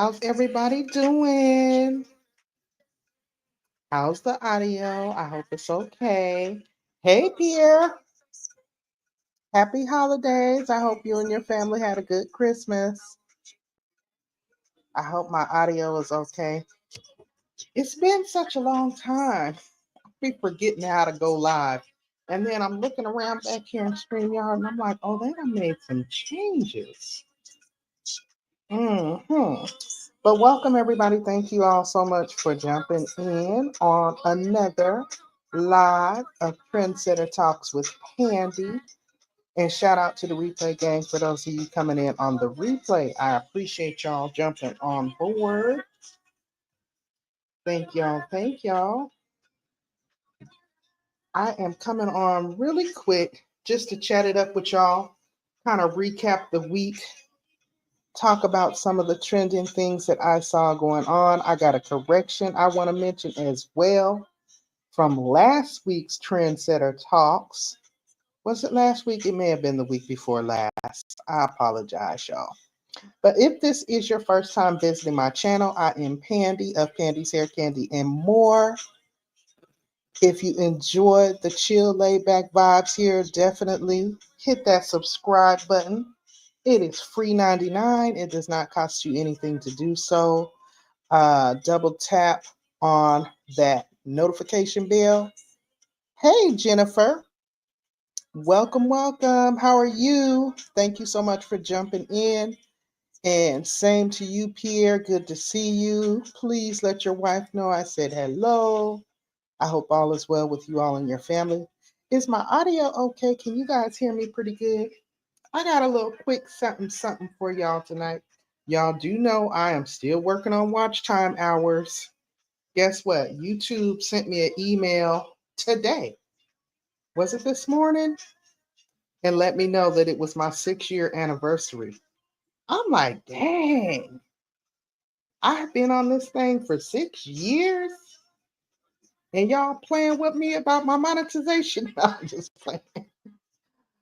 How's everybody doing? How's the audio? I hope it's okay. Hey, Pierre. Happy holidays. I hope you and your family had a good Christmas. I hope my audio is okay. It's been such a long time. I be forgetting how to go live. And then I'm looking around back here in StreamYard and I'm like, oh, they done made some changes. Hmm. But welcome, everybody. Thank you all so much for jumping in on another live of Trendsetter Talks with Pandi. And shout out to the replay gang for those of you coming in on the replay. I appreciate y'all jumping on board. Thank y'all. Thank y'all. I am coming on really quick just to chat it up with y'all, kind of recap the week, talk about some of the trending things that I saw going on. I got a correction I want to mention as well from last week's Trendsetter Talks. Was it last week? It may have been the week before last. I apologize, y'all. But if this is your first time visiting my channel, I am Pandi of Pandi's Hair Candy and More. If you enjoyed the chill, laid back vibes here, definitely hit that subscribe button. It is free 99. It does not cost you anything to do so. Double tap on that notification bell. Hey, Jennifer. Welcome, welcome. How are you? Thank you so much for jumping in. And same to you, Pierre. Good to see you. Please let your wife know I said hello. I hope all is well with you all and your family. Is my audio okay? Can you guys hear me pretty good? I got a little quick something for y'all tonight. Y'all do know I am still working on watch time hours. Guess what? YouTube sent me an email today. Was it this morning? And let me know that it was my 6-year anniversary. I'm like, dang, I've been on this thing for 6 years and y'all playing with me about my monetization. I'm just playing.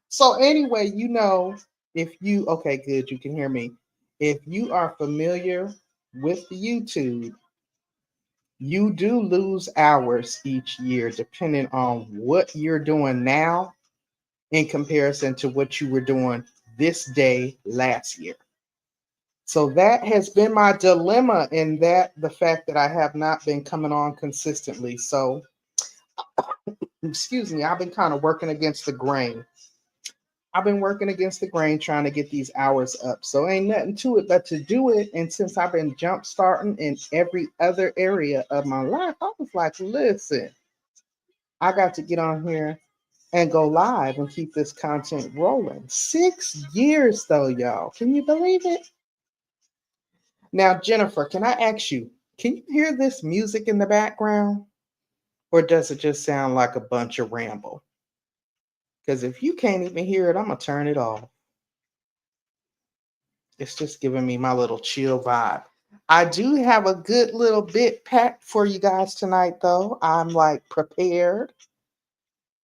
So anyway, okay, good, you can hear me. If you are familiar with the YouTube, you do lose hours each year depending on what you're doing now in comparison to what you were doing this day last year. So that has been my dilemma in that the fact that I have not been coming on consistently. So, excuse me, I've been kind of working against the grain. I've been working against the grain trying to get these hours up. So ain't nothing to it but to do it. And since I've been jump starting in every other area of my life, I was like, listen, I got to get on here and go live and keep this content rolling. 6 years though, y'all. Can you believe it? Now, Jennifer, can I ask you, can you hear this music in the background? Or does it just sound like a bunch of ramble? Because if you can't even hear it, I'm going to turn it off. It's just giving me my little chill vibe. I do have a good little bit packed for you guys tonight, though. I'm like prepared.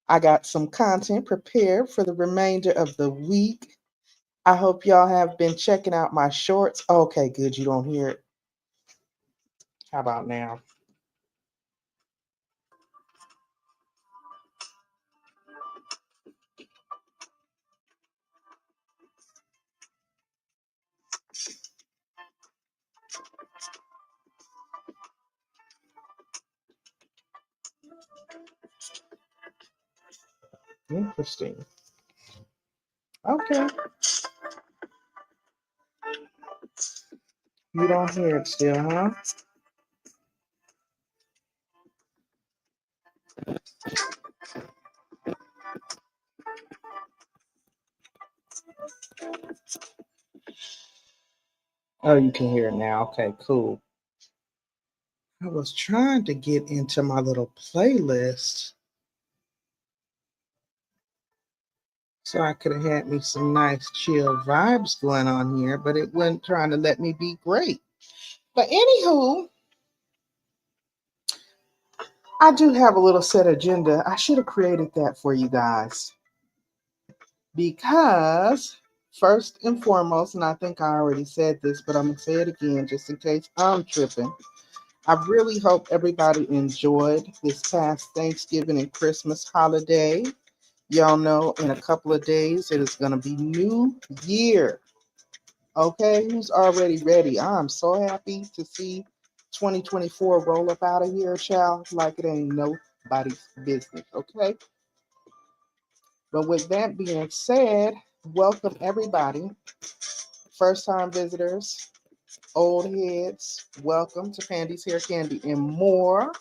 I got some content prepared for the remainder of the week. I hope y'all have been checking out my shorts. Okay, good. You don't hear it. How about now? Interesting. Okay. You don't hear it still, huh? Oh, you can hear it now. Okay, cool. I was trying to get into my little playlist so I could have had me some nice chill vibes going on here, but it wasn't trying to let me be great. But anywho, I do have a little set agenda. I should have created that for you guys because First and foremost, and I think I already said this, but I'm going to say it again just in case I'm tripping. I really hope everybody enjoyed this past Thanksgiving and Christmas holiday. Y'all know in a couple of days it is going to be New Year. Okay, who's already ready? I'm so happy to see 2024 roll up out of here, child, like it ain't nobody's business. Okay, but with that being said, welcome everybody. First time visitors, old heads, welcome to Pandy's Hair Candy and More.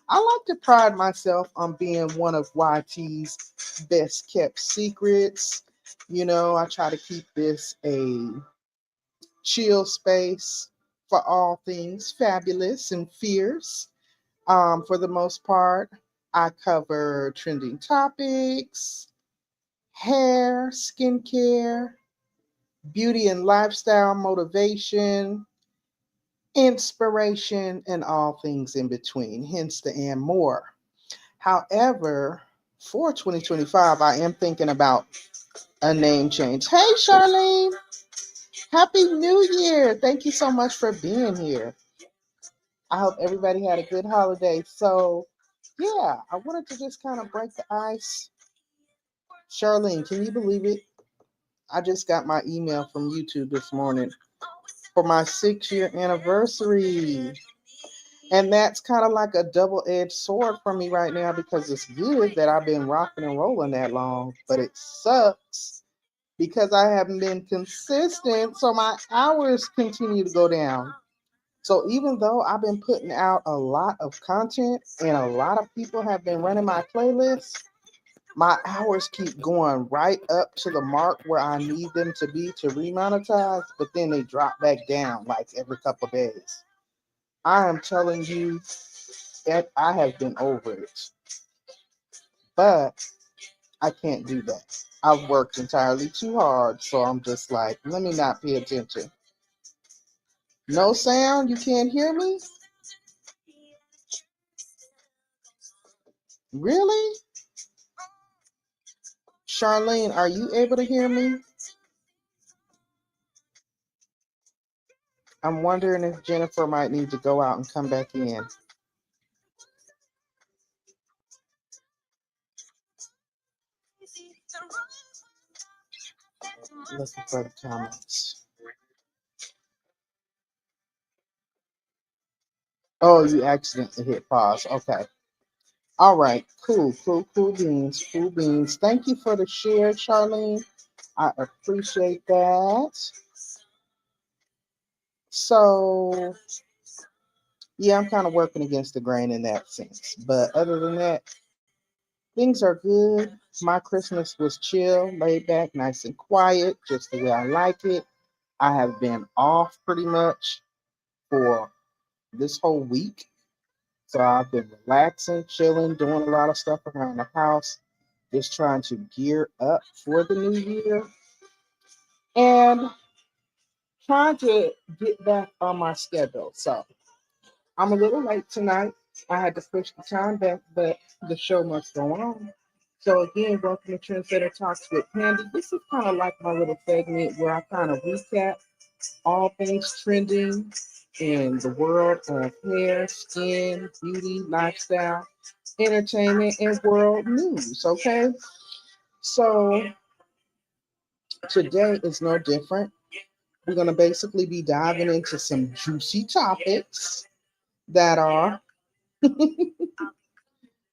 I like to pride myself on being one of YT's best kept secrets. You know, I try to keep this a chill space for all things fabulous and fierce. For the most part, I cover trending topics, hair, skincare, beauty and lifestyle motivation, inspiration, and all things in between, hence the and more. However, for 2025, I am thinking about a name change. Hey, Charlene, Happy New Year. Thank you so much for being here. I hope everybody had a good holiday. So, yeah, I wanted to just kind of break the ice. Charlene, can you believe it? I just got my email from YouTube this morning for my 6-year anniversary. And that's kind of like a double-edged sword for me right now because it's good that I've been rocking and rolling that long, but it sucks because I haven't been consistent, so my hours continue to go down. So even though I've been putting out a lot of content and a lot of people have been running my playlist, my hours keep going right up to the mark where I need them to be to remonetize, but then they drop back down like every couple days. I am telling you that I have been over it, but I can't do that. I've worked entirely too hard, so I'm just like, let me not pay attention. No sound? You can't hear me? Really? Charlene, are you able to hear me? I'm wondering if Jennifer might need to go out and come back in. Looking for the comments. Oh, you accidentally hit pause. Okay. All right. Cool, cool, cool beans. Cool beans. Thank you for the share, Charlene. I appreciate that. So, yeah, I'm kind of working against the grain in that sense. But other than that, things are good. My Christmas was chill, laid back, nice and quiet, just the way I like it. I have been off pretty much for this whole week. So I've been relaxing, chilling, doing a lot of stuff around the house, just trying to gear up for the new year and trying to get back on my schedule. So I'm a little late tonight. I had to push the time back, but the show must go on. So again, welcome to Trendsetter Talks with Pandi. This is kind of like my little segment where I kind of recap all things trending in the world of hair, skin, beauty, lifestyle, entertainment, and world news. Okay, so today is no different. We're going to basically be diving into some juicy topics that are kind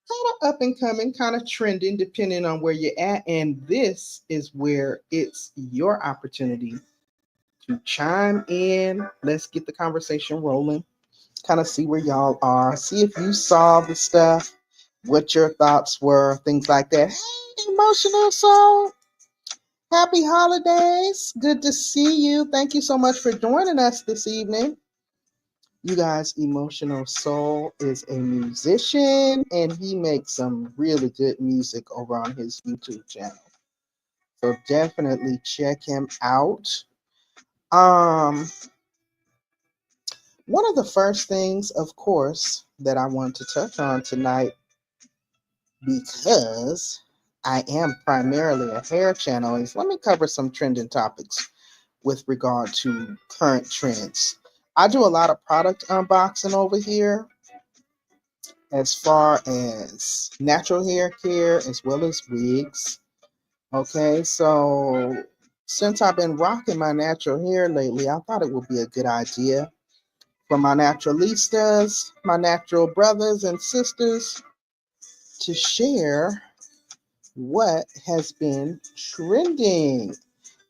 of up and coming, kind of trending, depending on where you're at. And this is where it's your opportunity to chime in. Let's get the conversation rolling, kind of see where y'all are, see if you saw the stuff, what your thoughts were, things like that. Hey, emotional soul, happy holidays. Good to see you. Thank you so much for joining us this evening. You guys, Emotional Soul is a musician and he makes some really good music over on his YouTube channel. So definitely check him out. Um, One of the first things, of course, that I want to touch on tonight, because I am primarily a hair channel. Is let me cover some trending topics with regard to current trends. I do a lot of product unboxing over here as far as natural hair care as well as wigs. Okay, so since I've been rocking my natural hair lately, I thought it would be a good idea for my naturalistas, my natural brothers and sisters to share what has been trending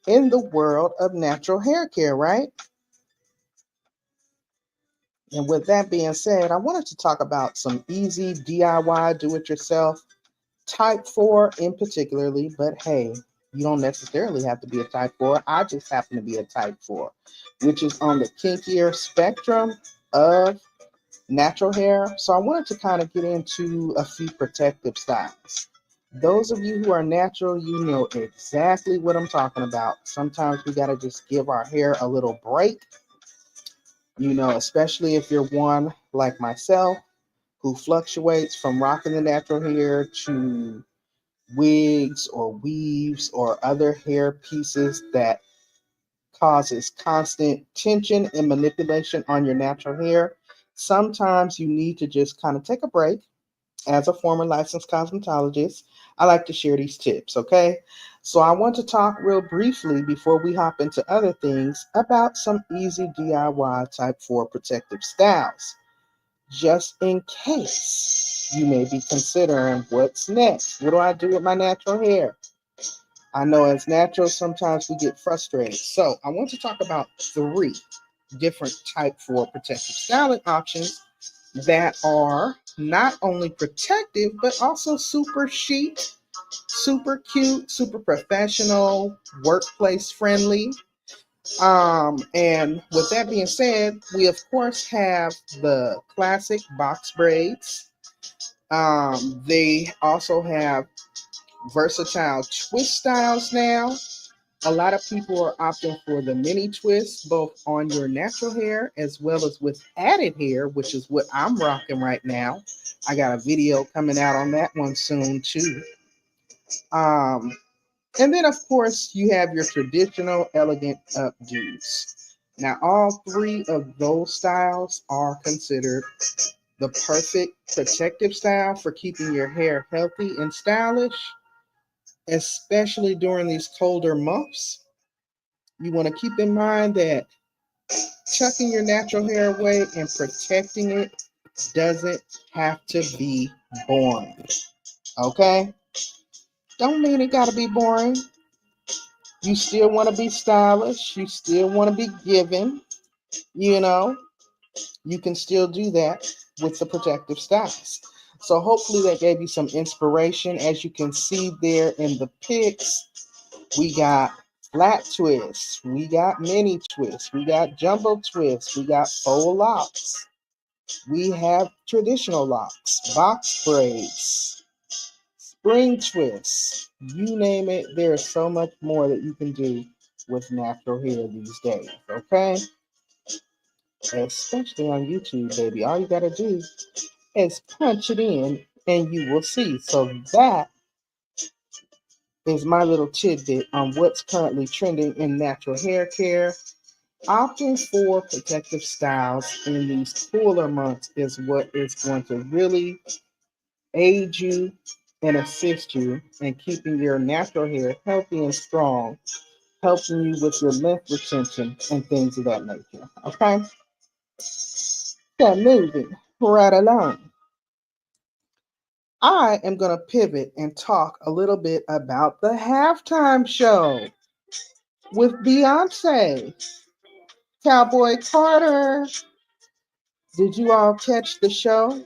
in the world of natural hair care, right? And with that being said, I wanted to talk about some easy DIY do it yourself type 4 in particularly, but hey, you don't necessarily have to be a type 4. I just happen to be a type 4, which is on the kinkier spectrum of natural hair. So I wanted to kind of get into a few protective styles. Those of you who are natural, you know exactly what I'm talking about. Sometimes we got to just give our hair a little break, especially if you're one like myself who fluctuates from rocking the natural hair to wigs or weaves or other hair pieces that causes constant tension and manipulation on your natural hair. Sometimes you need to just kind of take a break. As a former licensed cosmetologist, I like to share these tips, okay? So I want to talk real briefly before we hop into other things about some easy DIY type 4 protective styles, just in case you may be considering what's next. What do I do with my natural hair? I know as naturals, sometimes we get frustrated. So I want to talk about 3 different type 4 protective styling options that are not only protective, but also super chic, super cute, super professional, workplace friendly. And with that being said, we of course have the classic box braids. They also have versatile twist styles now. A lot of people are opting for the mini twist, both on your natural hair as well as with added hair, which is what I'm rocking right now. I got a video coming out on that one soon too. Um, and then of course you have your traditional elegant updos. Now all 3 of those styles are considered the perfect protective style for keeping your hair healthy and stylish, especially during these colder months. You want to keep in mind that tucking your natural hair away and protecting it doesn't have to be boring. Okay? Don't mean it got to be boring. You still want to be stylish. You still want to be giving. You know, you can still do that with the protective styles. So hopefully that gave you some inspiration. As you can see there in the pics, we got flat twists, we got mini twists, we got jumbo twists, we got faux locks, we have traditional locks, box braids, spring twists, you name it. There's so much more that you can do with natural hair these days, okay? Especially on YouTube, baby. All you gotta do is punch it in and you will see. So that is my little tidbit on what's currently trending in natural hair care. Opting for protective styles in these cooler months is what is going to really aid you and assist you in keeping your natural hair healthy and strong, helping you with your length retention and things of that nature. Okay? So moving right along. I am going to pivot and talk a little bit about the halftime show with Beyonce. Cowboy Carter. Did you all catch the show?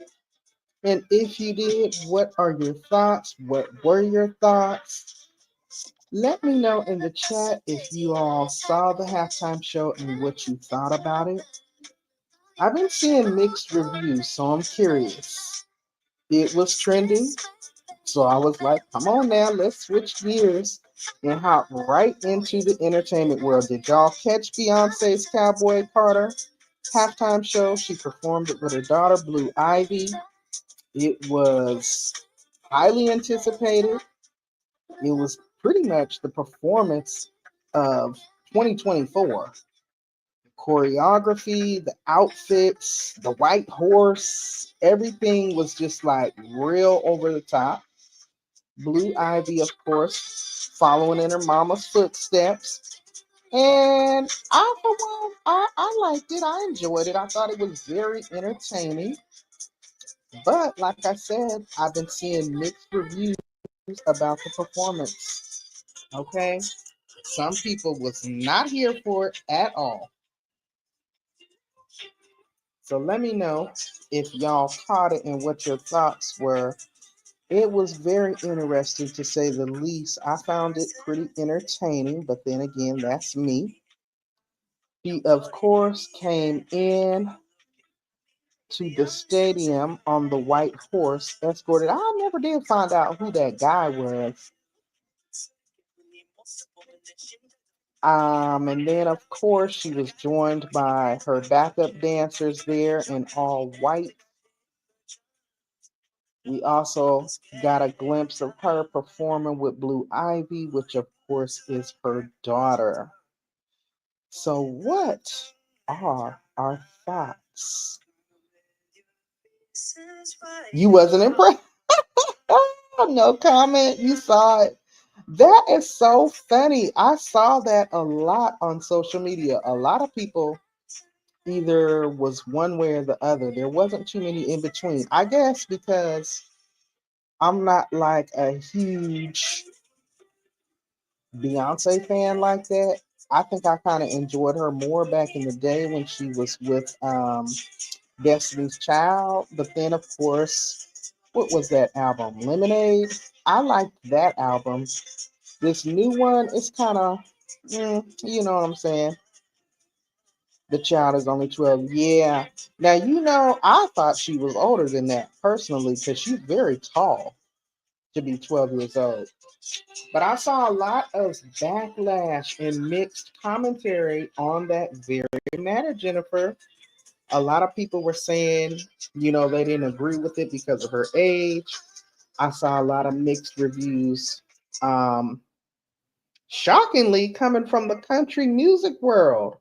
And if you did, what are your thoughts? What were your thoughts? Let me know in the chat if you all saw the halftime show and what you thought about it. I've been seeing mixed reviews, so I'm curious. It was trending, so I was like, come on now, let's switch gears and hop right into the entertainment world. Did y'all catch Beyonce's Cowboy Carter halftime show? She performed it with her daughter, Blue Ivy. It was highly anticipated. It was pretty much the performance of 2024. Choreography, the outfits, the white horse, everything was just like real over the top. Blue Ivy, of course, following in her mama's footsteps. And I, for one, I liked it. I enjoyed it. I thought it was very entertaining. But like I said, I've been seeing mixed reviews about the performance. Okay, some people was not here for it at all. So let me know if y'all caught it and what your thoughts were. It was very interesting to say the least. I found it pretty entertaining, but then again, that's me. He, of course, came in to the stadium on the white horse, escorted. I never did find out who that guy was. And then, of course, she was joined by her backup dancers there in all white. We also got a glimpse of her performing with Blue Ivy, which, of course, is her daughter. So, what are our thoughts? You wasn't impressed? No comment. You saw it. That is so funny. I saw that a lot on social media. A lot of people either was one way or the other. There wasn't too many in between. I guess because I'm not like a huge Beyonce fan like that. I think I kind of enjoyed her more back in the day when she was with Destiny's Child. But then, of course, what was that album? Lemonade. I liked that album. This new one is kind of, you know what I'm saying? The child is only 12. Yeah. Now, I thought she was older than that personally because she's very tall to be 12 years old. But I saw a lot of backlash and mixed commentary on that very matter, Jennifer. A lot of people were saying, they didn't agree with it because of her age. I saw a lot of mixed reviews. Um, Shockingly, coming from the country music world,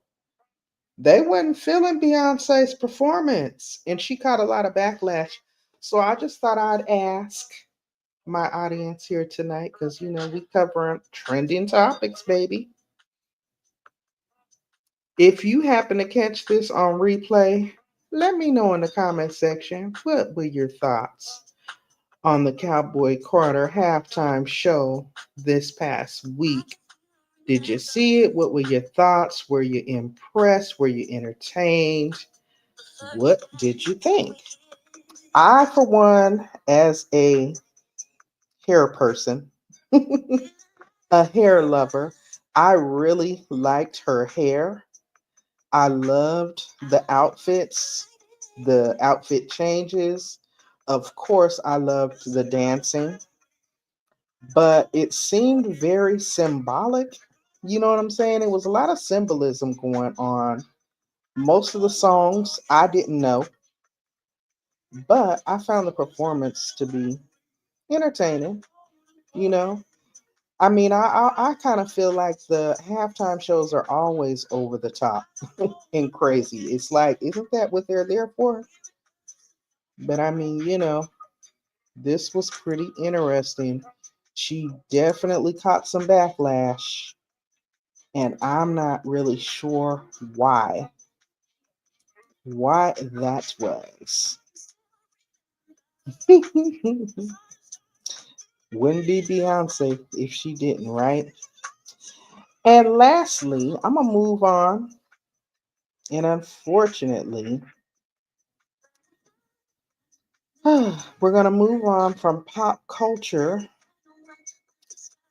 they wasn't feeling Beyonce's performance, and she caught a lot of backlash. So I just thought I'd ask my audience here tonight, because we covering trending topics, baby. If you happen to catch this on replay, let me know in the comment section what were your thoughts on the Cowboy Carter halftime show this past week. Did you see it? What were your thoughts? Were you impressed? Were you entertained? What did you think? I, for one, as a hair person, a hair lover, I really liked her hair. I loved the outfits, the outfit changes. Of course, I loved the dancing, but it seemed very symbolic. You know what I'm saying? It was a lot of symbolism going on. Most of the songs I didn't know, but I found the performance to be entertaining. You know, I mean, I kind of feel like the halftime shows are always over the top and crazy. It's like, isn't that what they're there for? But I mean, this was pretty interesting. She definitely caught some backlash, and I'm not really sure why. Why that was. Wouldn't be Beyonce if she didn't, right? And lastly, I'm gonna move on. And unfortunately, we're gonna move on from pop culture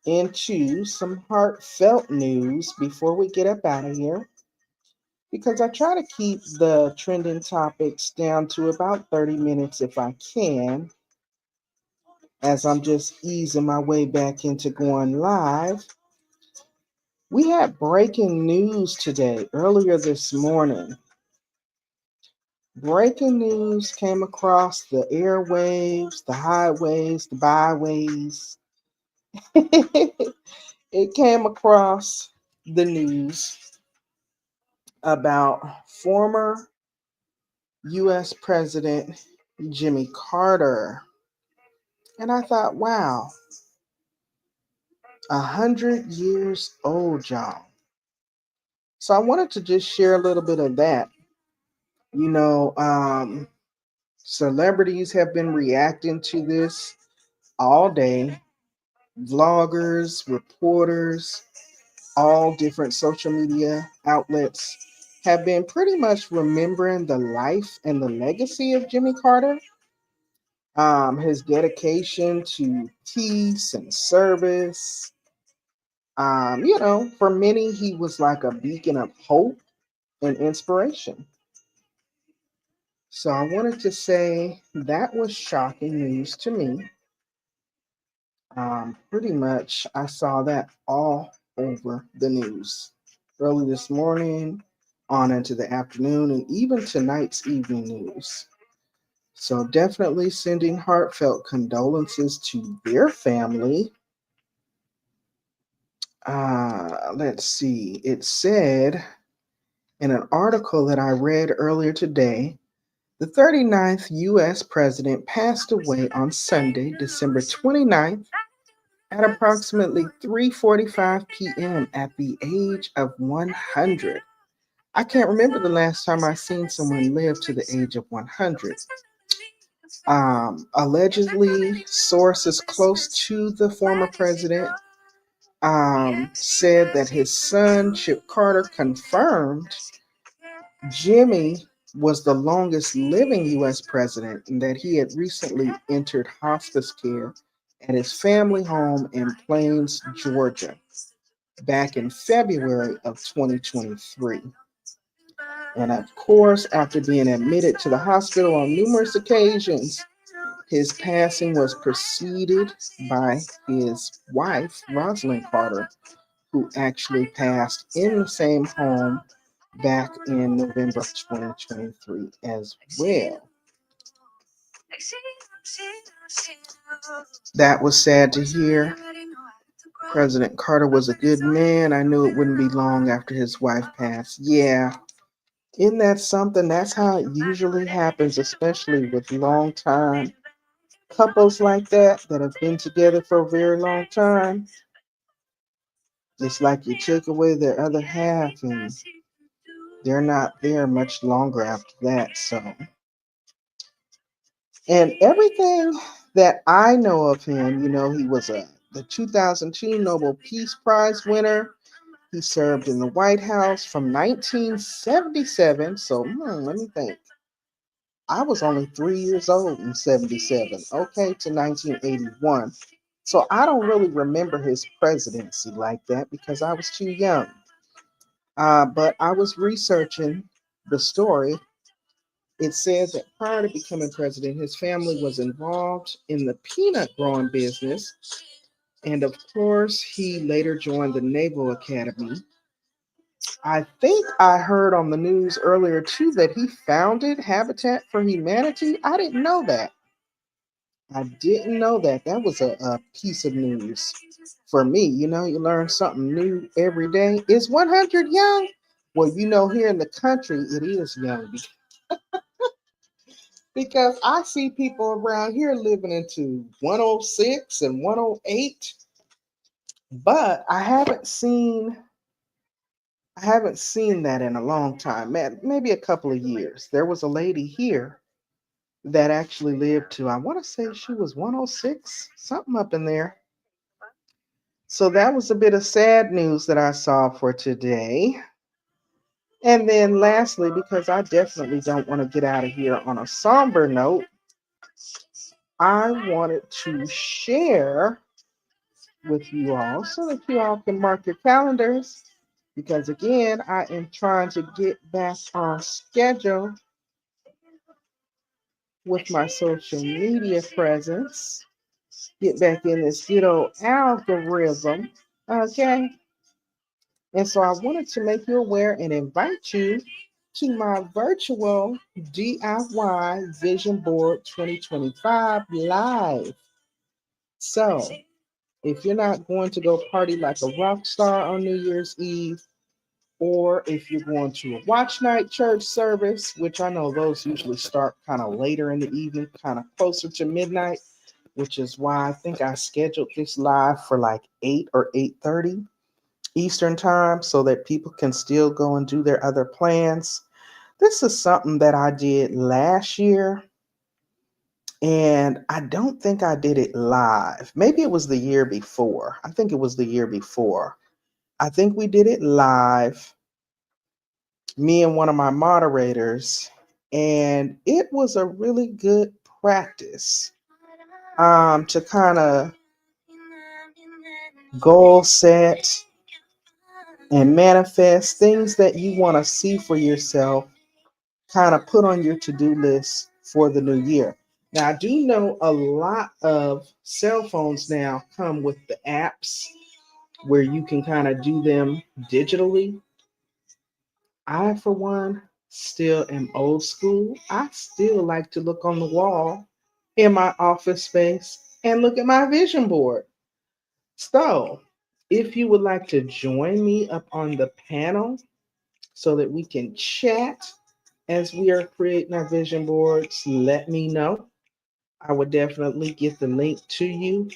into some heartfelt news before we get up out of here. Because I try to keep the trending topics down to about 30 minutes if I can, as I'm just easing my way back into going live. We had breaking news today, earlier this morning. Breaking news came across the airwaves, the highways, the byways, It came across the news about former US President Jimmy Carter. And I thought, wow, 100 years old, y'all. So I wanted to just share a little bit of that. You know, celebrities have been reacting to this all day. Vloggers, reporters, all different social media outlets have been pretty much remembering the life and the legacy of Jimmy Carter, his dedication to peace and service. For many, he was like a beacon of hope and inspiration. So I wanted to say that was shocking news to me. Pretty much, I saw that all over the news early this morning, on into the afternoon, and even tonight's evening news. So, definitely sending heartfelt condolences to their family. Let's see, it said in an article that I read earlier today, the 39th U.S. president passed away on Sunday, December 29th at approximately 3:45 p.m. at the age of 100. I can't remember the last time I seen someone live to the age of 100. Allegedly, sources close to the former president said that his son, Chip Carter, confirmed Jimmy was the longest living U.S. president and that he had recently entered hospice care at his family home in Plains, Georgia, back in February of 2023. And of course, after being admitted to the hospital on numerous occasions, his passing was preceded by his wife, Rosalind Carter, who actually passed in the same home back in November of 2023 as well. That was sad to hear. President Carter was a good man. I knew it wouldn't be long after his wife passed. Yeah, isn't that something? That's how it usually happens, especially with long time couples like that have been together for a very long time. It's like you took away their other half and they're not there much longer after that. So, and everything that I know of him, he was the 2002 Nobel Peace Prize winner. He served in the White House from 1977. So, let me think. I was only 3 years old in 77, okay, to 1981. So I don't really remember his presidency like that because I was too young. But I was researching the story. It said that prior to becoming president, his family was involved in the peanut growing business. And of course, he later joined the Naval Academy. I think I heard on the news earlier too that he founded Habitat for Humanity. I didn't know that. I didn't know that. That was a piece of news for me. You learn something new every day. Is 100 young? Well, here in the country, it is young because I see people around here living into 106 and 108, but I haven't seen that in a long time. Maybe a couple of years. There was a lady here that actually lived to, I want to say she was 106, something up in there. So that was a bit of sad news that I saw for today. And then lastly, because I definitely don't want to get out of here on a somber note, I wanted to share with you all so that you all can mark your calendars. Because again, I am trying to get back on schedule with my social media presence, get back in this good old algorithm. Okay. And so I wanted to make you aware and invite you to my virtual DIY Vision Board 2025 live. So If you're not going to go party like a rock star on New Year's Eve, or if you're going to a watch night church service, which I know those usually start kind of later in the evening, kind of closer to midnight, which is why I think I scheduled this live for like 8 or 8:30 Eastern time so that people can still go and do their other plans. This is something that I did last year, and I don't think I did it live. Maybe it was the year before. I think it was the year before. I think we did it live, me and one of my moderators, and it was a really good practice to kind of goal set and manifest things that you want to see for yourself, kind of put on your to-do list for the new year. Now, I do know a lot of cell phones now come with the apps where you can kind of do them digitally. I, for one, still am old school. I still like to look on the wall in my office space and look at my vision board. So, if you would like to join me up on the panel so that we can chat as we are creating our vision boards, let me know. I would definitely get the link to you.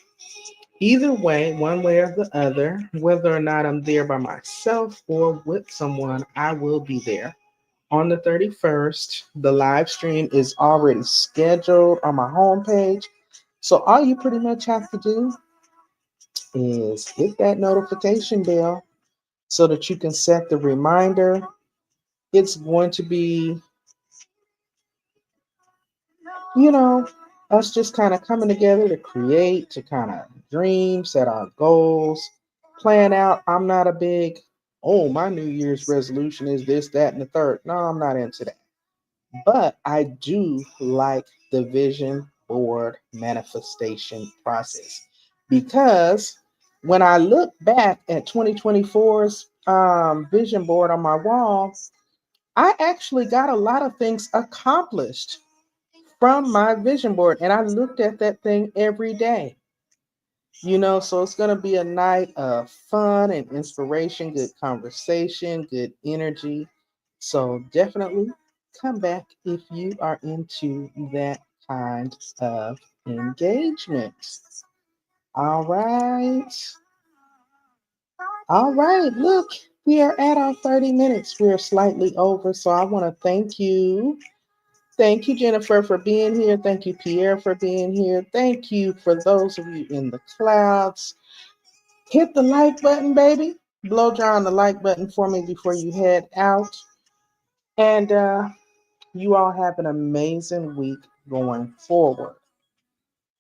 Either way, one way or the other, whether or not I'm there by myself or with someone, I will be there. On the 31st, the live stream is already scheduled on my homepage. So all you pretty much have to do is hit that notification bell so that you can set the reminder. It's going to be, you know, us just kind of coming together to create, to kind of dream, set our goals, plan out. I'm not a big, oh, my New Year's resolution is this, that, and the third. No, I'm not into that. But I do like the vision board manifestation process because when I look back at 2024's vision board on my wall, I actually got a lot of things accomplished from my vision board, and I looked at that thing every day. So it's going to be a night of fun and inspiration, good conversation, good energy. So definitely come back if you are into that kind of engagement. All right. All right. Look, we are at our 30 minutes. We're slightly over. So I want to thank you. Thank you, Jennifer, for being here. Thank you, Pierre, for being here. Thank you for those of you in the clouds. Hit the like button, baby. Blow dry on the like button for me before you head out. And you all have an amazing week going forward.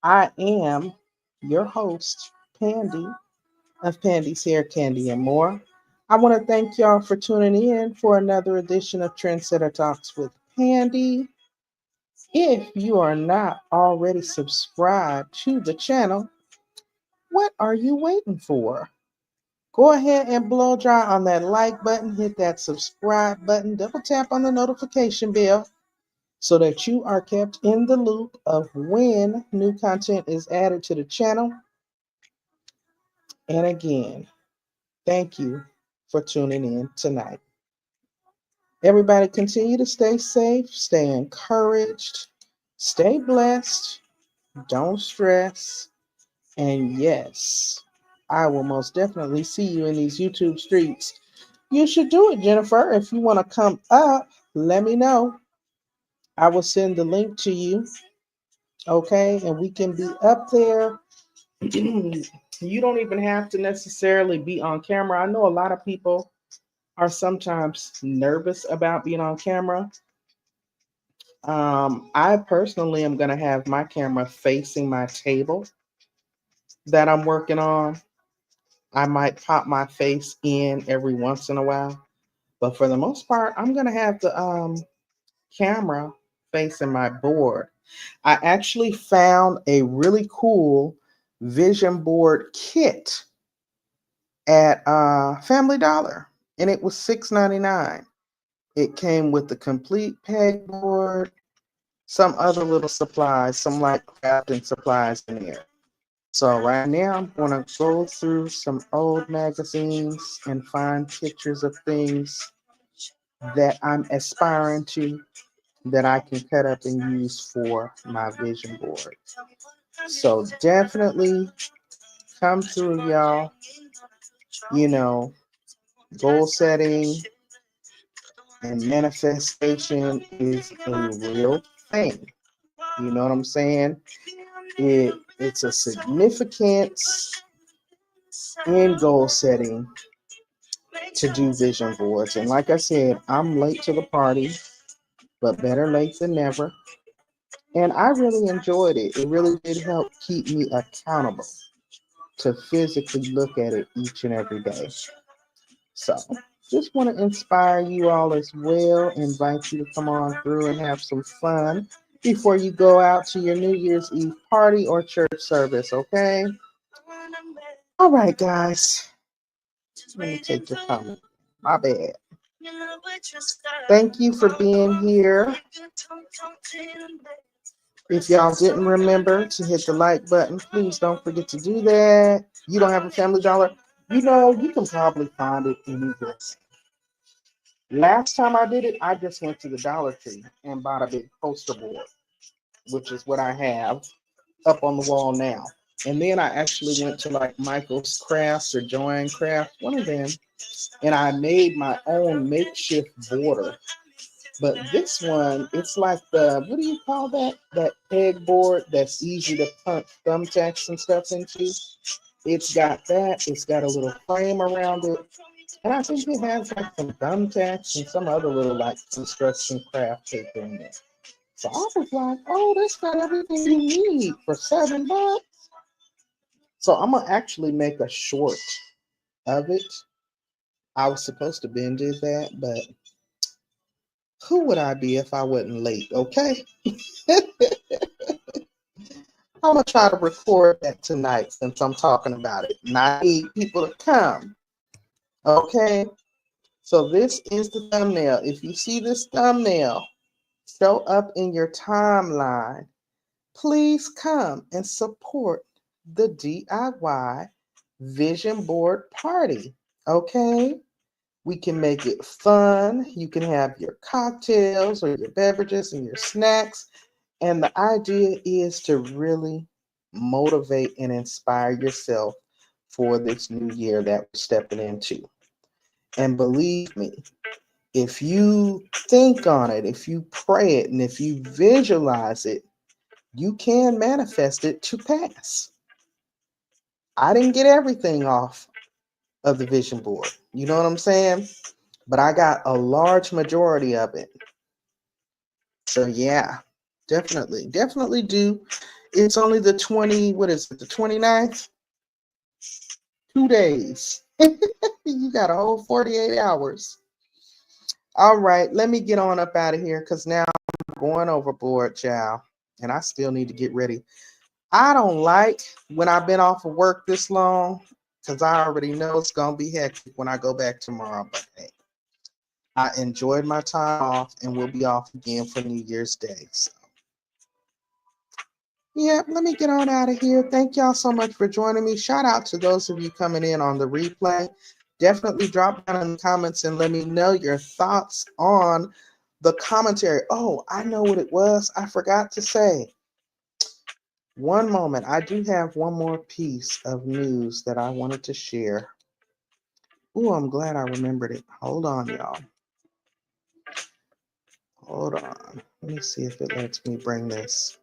I am your host, Pandi, of Pandy's Hair, Candy, and More. I want to thank y'all for tuning in for another edition of Trendsetter Talks with Pandy. If you are not already subscribed to the channel, what are you waiting for? Go ahead and blow dry on that like button, hit that subscribe button, double tap on the notification bell so that you are kept in the loop of when new content is added to the channel. And again, thank you for tuning in tonight. Everybody continue to stay safe, stay encouraged, stay blessed, don't stress, and yes, I will most definitely see you in these YouTube streets. You should do it, Jennifer. If you want to come up, let me know. I will send the link to you. Okay. And we can be up there. You don't even have to necessarily be on camera. I know a lot of people are sometimes nervous about being on camera. I personally am going to have my camera facing my table that I'm working on. I might pop my face in every once in a while, but for the most part, I'm going to have the camera facing my board. I actually found a really cool vision board kit at Family Dollar, and it was $6.99. It came with the complete pegboard, some other little supplies, some like crafting supplies in there. So right now I'm going to go through some old magazines and find pictures of things that I'm aspiring to that I can cut up and use for my vision board. So definitely come through, y'all. You know, goal setting and manifestation is a real thing. You know what I'm saying? It's a significance in goal setting to do vision boards. And like I said, I'm late to the party, but better late than never. And I really enjoyed it. It really did help keep me accountable to physically look at it each and every day. So just want to inspire you all as well, invite you to come on through and have some fun before you go out to your New Year's Eve party or church service, okay? All right, guys. Let me take your comment. My bad. Thank you for being here. If y'all didn't remember to hit the like button, please don't forget to do that. You don't have a Family Dollar? You know, you can probably find it anywhere. Last time I did it, I just went to the Dollar Tree and bought a big poster board, which is what I have up on the wall now. And then I actually went to like Michael's Crafts or Joanne Crafts, one of them, and I made my own makeshift border. But this one, it's like the, what do you call that? That pegboard that's easy to punch thumbtacks and stuff into. It's got that. It's got a little frame around it. And I think it has like some thumbtacks and some other little like construction craft paper in there. So I was like, oh, that's got everything you need for $7. So I'm gonna actually make a short of it. I was supposed to been do that, but who would I be if I wasn't late? Okay. I'm gonna try to record that tonight since I'm talking about it. And I need people to come. Okay. So this is the thumbnail. If you see this thumbnail show up in your timeline, please come and support the DIY vision board party. Okay? We can make it fun. You can have your cocktails or your beverages and your snacks. And the idea is to really motivate and inspire yourself for this new year that we're stepping into. And believe me, if you think on it, if you pray it, and if you visualize it, you can manifest it to pass. I didn't get everything off of the vision board. You know what I'm saying? But I got a large majority of it. So yeah, definitely do. It's only the 20, what is it, the 29th? 2 days. You got a whole 48 hours. All right, let me get on up out of here because now I'm going overboard, child. And I still need to get ready. I don't like when I've been off of work this long because I already know it's going to be hectic when I go back tomorrow. But hey, I enjoyed my time off and we'll be off again for New Year's Day. So, yeah, let me get on out of here. Thank y'all so much for joining me. Shout out to those of you coming in on the replay. Definitely drop down in the comments and let me know your thoughts on the commentary. Oh, I know what it was. I forgot to say. One moment. I do have one more piece of news that I wanted to share. Oh, I'm glad I remembered it. Hold on, y'all. Hold on. Let me see if it lets me bring this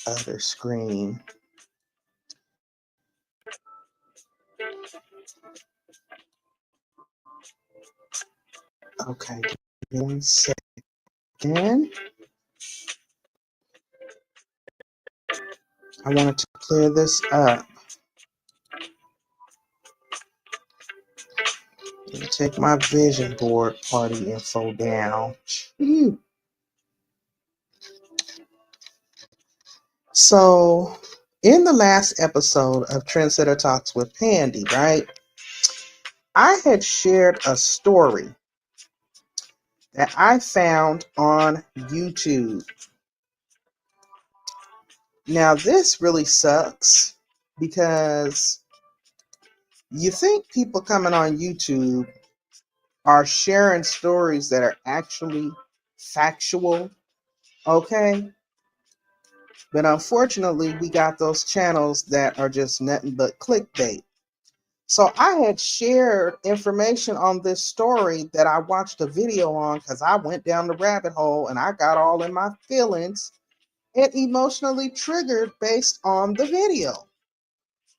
other screen. Okay, give me 1 second. I wanted to clear this up. Let me take my vision board party info down. So, in the last episode of Trendsetter Talks with Pandi, right, I had shared a story that I found on YouTube. Now, this really sucks because you think people coming on YouTube are sharing stories that are actually factual, okay? But unfortunately, we got those channels that are just nothing but clickbait. So I had shared information on this story that I watched a video on because I went down the rabbit hole and I got all in my feelings and emotionally triggered based on the video.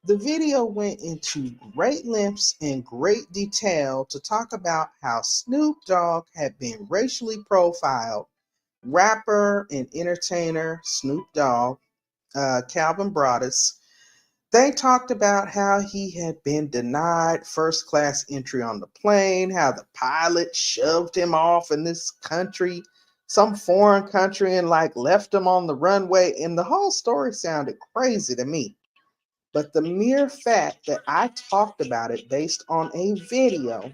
The video went into great lengths and great detail to talk about how Snoop Dogg had been racially profiled. Rapper and entertainer Snoop Dogg, Calvin Broadus, they talked about how he had been denied first class entry on the plane, how the pilot shoved him off in this country, some foreign country, and like left him on the runway. And the whole story sounded crazy to me. But the mere fact that I talked about it based on a video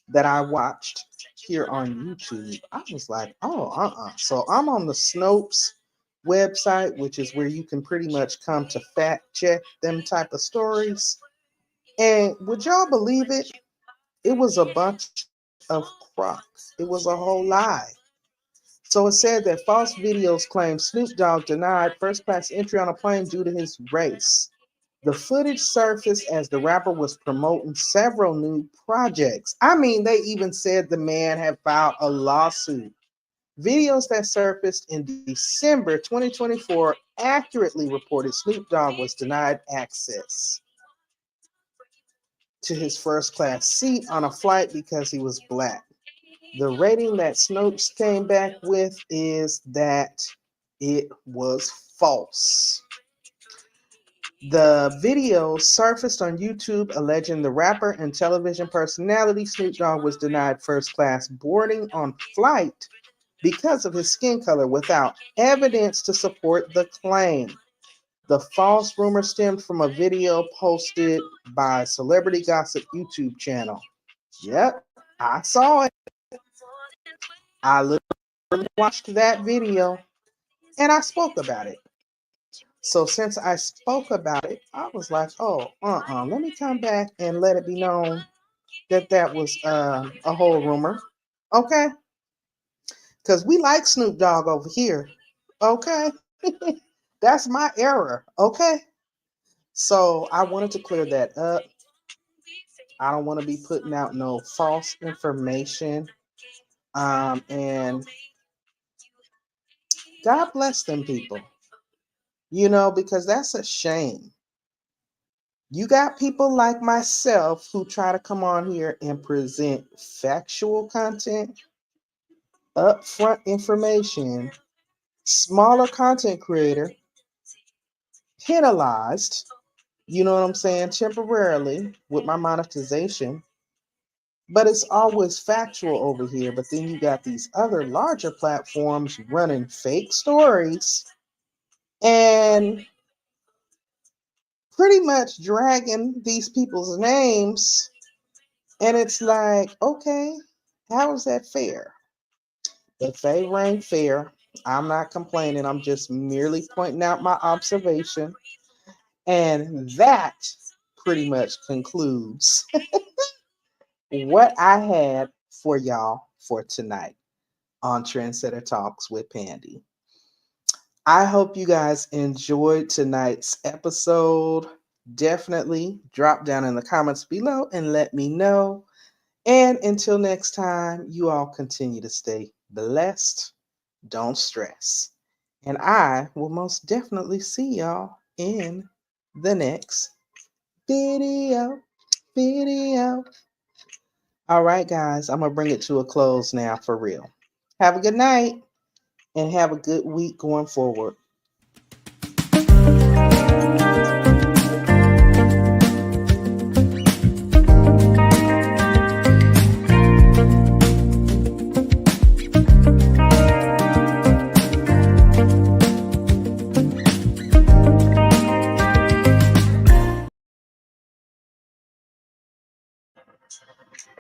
that I watched here on YouTube, I was like, oh. So I'm on the Snopes website, which is where you can pretty much come to fact check them type of stories. And would y'all believe it? It was a bunch of crock. It was a whole lie. So it said that false videos claim Snoop Dogg denied first class entry on a plane due to his race. The footage surfaced as the rapper was promoting several new projects. I mean, they even said the man had filed a lawsuit. Videos that surfaced in December 2024 accurately reported Snoop Dogg was denied access to his first class seat on a flight because he was black. The rating that Snopes came back with is that it was false. The video surfaced on YouTube alleging the rapper and television personality Snoop Dogg was denied first class boarding on flight because of his skin color without evidence to support the claim. The false rumor stemmed from a video posted by Celebrity Gossip YouTube channel. Yep, I saw it. I literally watched that video and I spoke about it. So since I spoke about it, I was like, oh, let me come back and let it be known that that was a whole rumor. Okay? Because we like Snoop Dogg over here. Okay? That's my error. Okay? So I wanted to clear that up. I don't want to be putting out no false information. And God bless them people, because that's a shame. You got people like myself who try to come on here and present factual content, upfront information, smaller content creator, penalized, you know what I'm saying, temporarily with my monetization. But it's always factual over here. But then you got these other larger platforms running fake stories and pretty much dragging these people's names. And it's like, okay, how is that fair? The favor ain't fair. I'm not complaining. I'm just merely pointing out my observation. And that pretty much concludes what I had for y'all for tonight on Trendsetter Talks with Pandi. I hope you guys enjoyed tonight's episode. Definitely drop down in the comments below and let me know. And until next time, you all continue to stay blessed. Don't stress. And I will most definitely see y'all in the next video. All right, guys, I'm going to bring it to a close now for real. Have a good night and have a good week going forward.